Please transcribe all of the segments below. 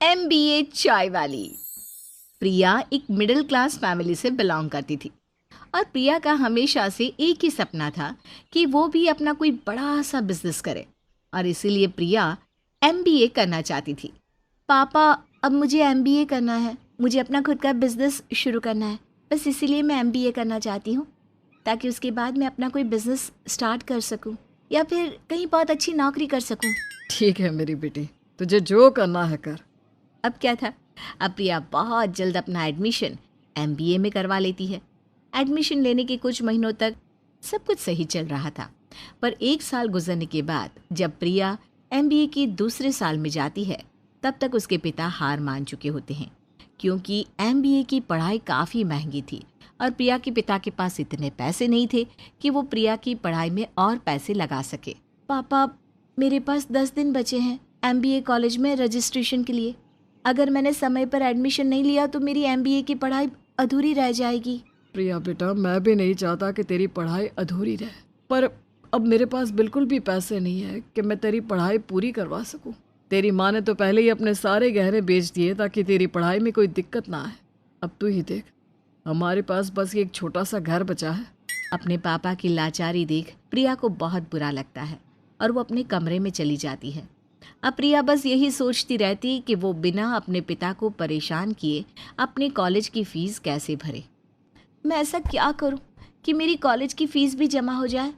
MBA चाय वाली। प्रिया एक मिडिल क्लास फैमिली से बिलोंग करती थी और प्रिया का हमेशा से एक ही सपना था कि वो भी अपना कोई बड़ा सा बिजनेस करे और इसीलिए प्रिया MBA करना चाहती थी। पापा, अब मुझे MBA करना है, मुझे अपना खुद का बिजनेस शुरू करना है, बस इसीलिए मैं MBA करना चाहती हूँ ताकि उसके बाद मैं अपना कोई बिजनेस स्टार्ट कर सकूँ या फिर कहीं बहुत अच्छी नौकरी कर सकूँ। ठीक है मेरी बेटी, तुझे जो करना है कर। अब क्या था, अब प्रिया बहुत जल्द अपना एडमिशन MBA में करवा लेती है। एडमिशन लेने के कुछ महीनों तक सब कुछ सही चल रहा था, पर एक साल गुजरने के बाद जब प्रिया MBA की दूसरे साल में जाती है तब तक उसके पिता हार मान चुके होते हैं, क्योंकि MBA की पढ़ाई काफ़ी महंगी थी और प्रिया के पिता के पास इतने पैसे नहीं थे कि वो प्रिया की पढ़ाई में और पैसे लगा सके। पापा, मेरे पास 10 दिन बचे हैं MBA कॉलेज में रजिस्ट्रेशन के लिए। अगर मैंने समय पर एडमिशन नहीं लिया तो मेरी MBA की पढ़ाई अधूरी रह जाएगी। प्रिया बेटा, मैं भी नहीं चाहता कि तेरी पढ़ाई अधूरी रहे, पर अब मेरे पास बिल्कुल भी पैसे नहीं है कि मैं तेरी पढ़ाई पूरी करवा सकूं। तेरी माँ ने तो पहले ही अपने सारे गहने बेच दिए ताकि तेरी पढ़ाई में कोई दिक्कत ना आए। अब तू ही देख, हमारे पास बस एक छोटा सा घर बचा है। अपने पापा की लाचारी देख प्रिया को बहुत बुरा लगता है और वो अपने कमरे में चली जाती है। अब प्रिया बस यही सोचती रहती कि वो बिना अपने पिता को परेशान किए अपने कॉलेज की फ़ीस कैसे भरे। मैं ऐसा क्या करूं कि मेरी कॉलेज की फ़ीस भी जमा हो जाए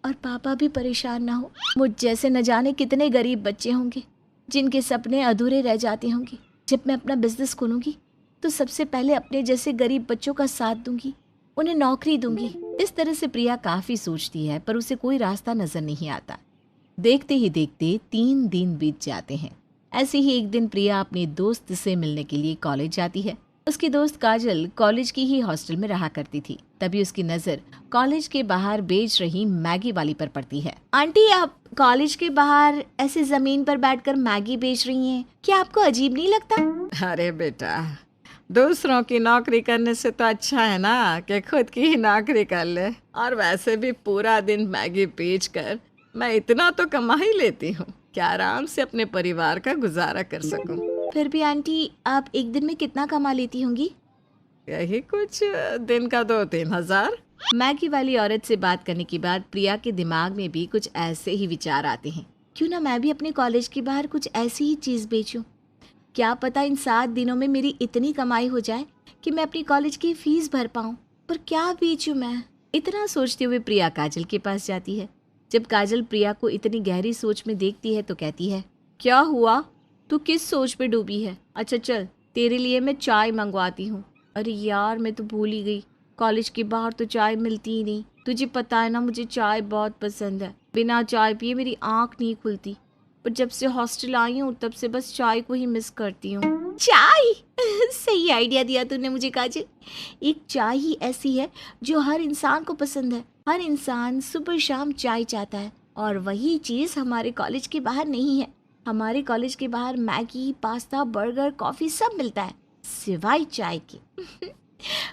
और पापा भी परेशान ना हो। मुझ जैसे न जाने कितने गरीब बच्चे होंगे जिनके सपने अधूरे रह जाते होंगे। जब मैं अपना बिजनेस खोलूँगी तो सबसे पहले अपने जैसे गरीब बच्चों का साथ दूंगी, उन्हें नौकरी दूंगी। इस तरह से प्रिया काफ़ी सोचती है, पर उसे कोई रास्ता नज़र नहीं आता। देखते ही देखते 3 दिन बीत जाते हैं। ऐसे ही एक दिन प्रिया अपने दोस्त से मिलने के लिए कॉलेज जाती है। उसकी दोस्त काजल कॉलेज की ही हॉस्टल में रहा करती थी। तभी उसकी नज़र कॉलेज के बाहर बेच रही मैगी वाली पर पड़ती है। आंटी, आप कॉलेज के बाहर ऐसे जमीन पर बैठकर मैगी बेच रही हैं, क्या आपको अजीब नहीं लगता? अरे बेटा, दूसरों की नौकरी करने से तो अच्छा है ना कि खुद की ही नौकरी कर ले। और वैसे भी पूरा दिन मैगी बेचकर मैं इतना तो कमा ही लेती हूँ कि आराम से अपने परिवार का गुजारा कर सकूं। फिर भी आंटी, आप एक दिन में कितना कमा लेती होंगी? यही कुछ दिन का 2-3 हजार। मैगी वाली औरत से बात करने के बाद प्रिया के दिमाग में भी कुछ ऐसे ही विचार आते हैं। क्यों ना मैं भी अपने कॉलेज के बाहर कुछ ऐसी ही चीज़ बेचूं। क्या पता इन 7 दिनों में मेरी इतनी कमाई हो जाए कि मैं अपनी कॉलेज की फीस भर पाऊं। पर क्या बेचूं मैं? इतना सोचते हुए प्रिया काजल के पास जाती है। जब काजल प्रिया को इतनी गहरी सोच में देखती है तो कहती है, क्या हुआ, तू किस सोच में डूबी है? अच्छा चल, तेरे लिए मैं चाय मंगवाती हूँ। अरे यार, मैं तो भूल ही गई, कॉलेज के बाहर तो चाय मिलती ही नहीं। तुझे पता है ना, मुझे चाय बहुत पसंद है, बिना चाय पिए मेरी आँख नहीं खुलती। पर जब से हॉस्टल आई हूँ तब से बस चाय को ही मिस करती हूँ। चाय सही आइडिया दिया तूने मुझे काजल। एक चाय ही ऐसी है जो हर इंसान को पसंद है। हर इंसान सुबह शाम चाय चाहता है और वही चीज़ हमारे कॉलेज के बाहर नहीं है। हमारे कॉलेज के बाहर मैगी, पास्ता, बर्गर, कॉफ़ी सब मिलता है सिवाय चाय के।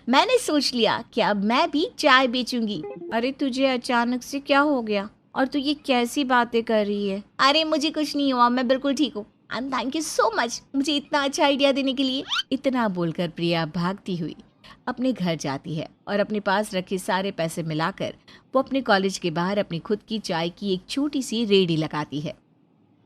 मैंने सोच लिया कि अब मैं भी चाय बेचूंगी। अरे तुझे अचानक से क्या हो गया और तू ये कैसी बातें कर रही है? अरे मुझे कुछ नहीं हुआ, मैं बिल्कुल ठीक हूँ। And thank you so much मुझे इतना अच्छा आइडिया देने के लिए। इतना बोलकर प्रिया भागती हुई अपने घर जाती है और अपने पास रखे सारे पैसे मिलाकर वो अपने कॉलेज के बाहर अपनी खुद की चाय की एक छोटी सी रेहड़ी लगाती है।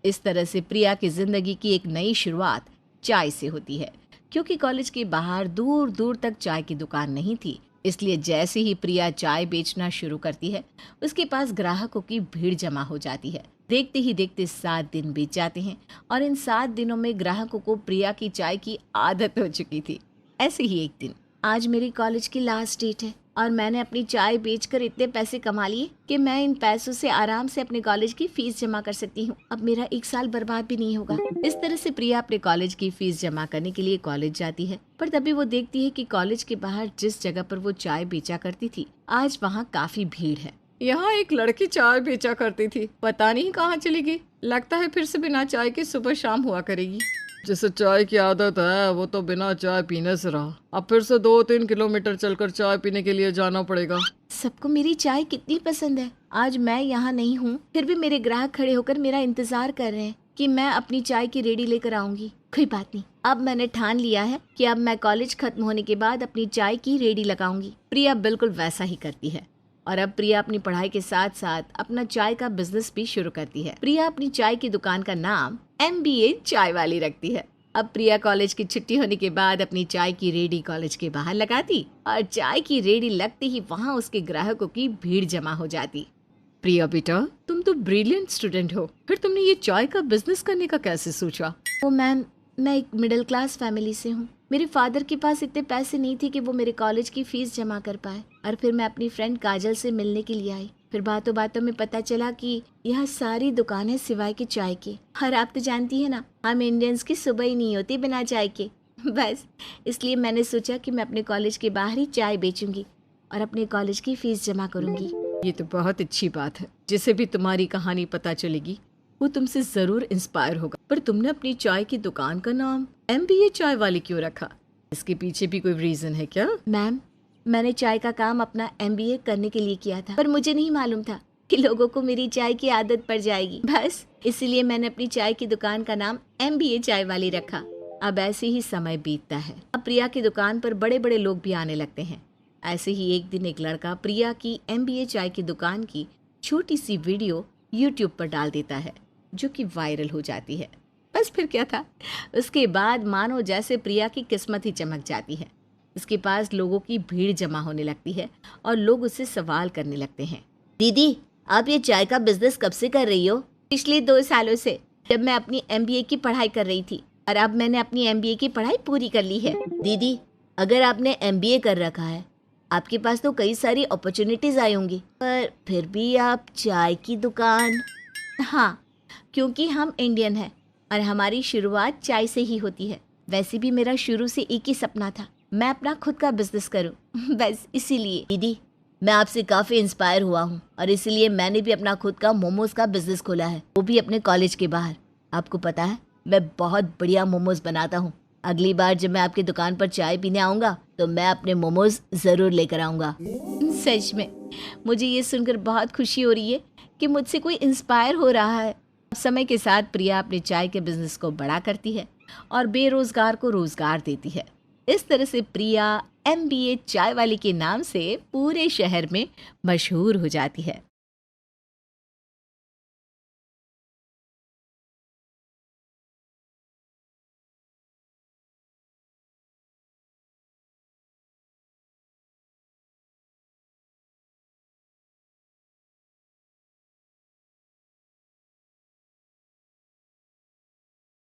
इस तरह से प्रिया की जिंदगी की एक नई शुरुआत चाय से होती है। क्योंकि कॉलेज के बाहर दूर दूर तक चाय की दुकान नहीं थी, इसलिए जैसे ही प्रिया चाय बेचना शुरू करती है उसके पास ग्राहकों की भीड़ जमा हो जाती है। देखते ही देखते 7 दिन बीत जाते हैं और इन 7 दिनों में ग्राहकों को प्रिया की चाय की आदत हो चुकी थी। ऐसे ही एक दिन, आज मेरी कॉलेज की लास्ट डेट है और मैंने अपनी चाय बेचकर इतने पैसे कमा लिए कि मैं इन पैसों से आराम से अपने कॉलेज की फीस जमा कर सकती हूँ। अब मेरा 1 साल बर्बाद भी नहीं होगा। इस तरह से प्रिया अपने कॉलेज की फीस जमा करने के लिए कॉलेज जाती है, पर तभी वो देखती है कि कॉलेज के बाहर जिस जगह पर वो चाय बेचा करती थी आज वहाँ काफी भीड़ है। यहाँ एक लड़की चाय बेचा करती थी, पता नहीं कहाँ चली गई। लगता है फिर से बिना चाय के सुबह शाम हुआ करेगी। जिसे चाय की आदत है वो तो बिना चाय पीने से रहा, अब फिर से 2-3 किलोमीटर चलकर चाय पीने के लिए जाना पड़ेगा। सबको मेरी चाय कितनी पसंद है। आज मैं यहाँ नहीं हूँ फिर भी मेरे ग्राहक खड़े होकर मेरा इंतजार कर रहे हैं कि मैं अपनी चाय की रेडी लेकर आऊंगी। कोई बात नहीं, अब मैंने ठान लिया है कि अब मैं कॉलेज खत्म होने के बाद अपनी चाय की रेडी लगाऊंगी। प्रिया बिल्कुल वैसा ही करती है और अब प्रिया अपनी पढ़ाई के साथ साथ अपना चाय का बिजनेस भी शुरू करती है। प्रिया अपनी चाय की दुकान का नाम MBA चाय वाली रखती है। अब प्रिया कॉलेज की छुट्टी होने के बाद अपनी चाय की रेडी कॉलेज के बाहर लगाती और चाय की रेडी लगते ही वहाँ उसके ग्राहकों की भीड़ जमा हो जाती। प्रिया बेटा, तुम तो ब्रिलियंट स्टूडेंट हो, फिर तुमने ये चाय का बिजनेस करने का कैसे सोचा? ओ मैम, मैं एक मिडिल क्लास फैमिली से हूँ। मेरे फादर के पास इतने पैसे नहीं थे कि वो मेरे कॉलेज की फीस जमा कर पाए। और फिर मैं अपनी फ्रेंड काजल से मिलने के लिए आई। फिर बातों बातों में पता चला कि यहाँ सारी दुकानें सिवाय के चाय के। और आप तो जानती है ना, हम इंडियंस की सुबह ही नहीं होती बिना चाय के। बस इसलिए मैंने सोचा कि मैं अपने कॉलेज के बाहर ही चाय बेचूंगी और अपने कॉलेज की फीस जमा करूंगी। ये तो बहुत अच्छी बात है। जिसे भी तुम्हारी कहानी पता चलेगी वो तुमसे जरूर इंस्पायर होगा। पर तुमने अपनी चाय की दुकान का नाम MBA चाय वाली क्यों रखा? इसके पीछे भी कोई रीजन है क्या? मैम, मैंने चाय का काम अपना MBA करने के लिए किया था, पर मुझे नहीं मालूम था कि लोगों को मेरी चाय की आदत पड़ जाएगी। बस इसीलिए मैंने अपनी चाय की दुकान का नाम MBA चाय वाली रखा। अब ऐसे ही समय बीतता है। अब प्रिया की दुकान पर बड़े बड़े लोग भी आने लगते हैं। ऐसे ही एक दिन एक लड़का प्रिया की MBA चाय की दुकान की छोटी सी वीडियो YouTube पर डाल देता है, जो कि वायरल हो जाती है। बस फिर क्या था, उसके बाद मानो जैसे प्रिया की किस्मत ही चमक जाती है। उसके पास लोगों की भीड़ जमा होने लगती है और लोग उससे सवाल करने लगते हैं। दीदी, आप ये चाय का बिजनेस कब से कर रही हो? पिछले 2 सालों से, जब मैं अपनी MBA की पढ़ाई कर रही थी, और अब मैंने अपनी MBA की पढ़ाई पूरी कर ली है। दीदी, अगर आपने MBA कर रखा है, आपके पास तो कई सारी अपॉर्चुनिटीज आई होंगी, पर फिर भी आप चाय की दुकान? हाँ, क्योंकि हम इंडियन हैं और हमारी शुरुआत चाय से ही होती है। वैसे भी मेरा शुरू से एक ही सपना था, मैं अपना खुद का बिजनेस करूं। बस इसीलिए। दीदी, मैं आपसे काफ़ी इंस्पायर हुआ हूं और इसीलिए मैंने भी अपना खुद का मोमोज का बिजनेस खोला है, वो भी अपने कॉलेज के बाहर। आपको पता है, मैं बहुत बढ़िया मोमोज बनाता हूँ। अगली बार जब मैं आपकी दुकान पर चाय पीने आऊँगा तो मैं अपने मोमोज ज़रूर लेकर आऊँगा। सच में मुझे ये सुनकर बहुत खुशी हो रही है कि मुझसे कोई इंस्पायर हो रहा है। समय के साथ प्रिया अपने चाय के बिजनेस को बड़ा करती है और बेरोजगार को रोजगार देती है। इस तरह से प्रिया MBA चाय वाली के नाम से पूरे शहर में मशहूर हो जाती है।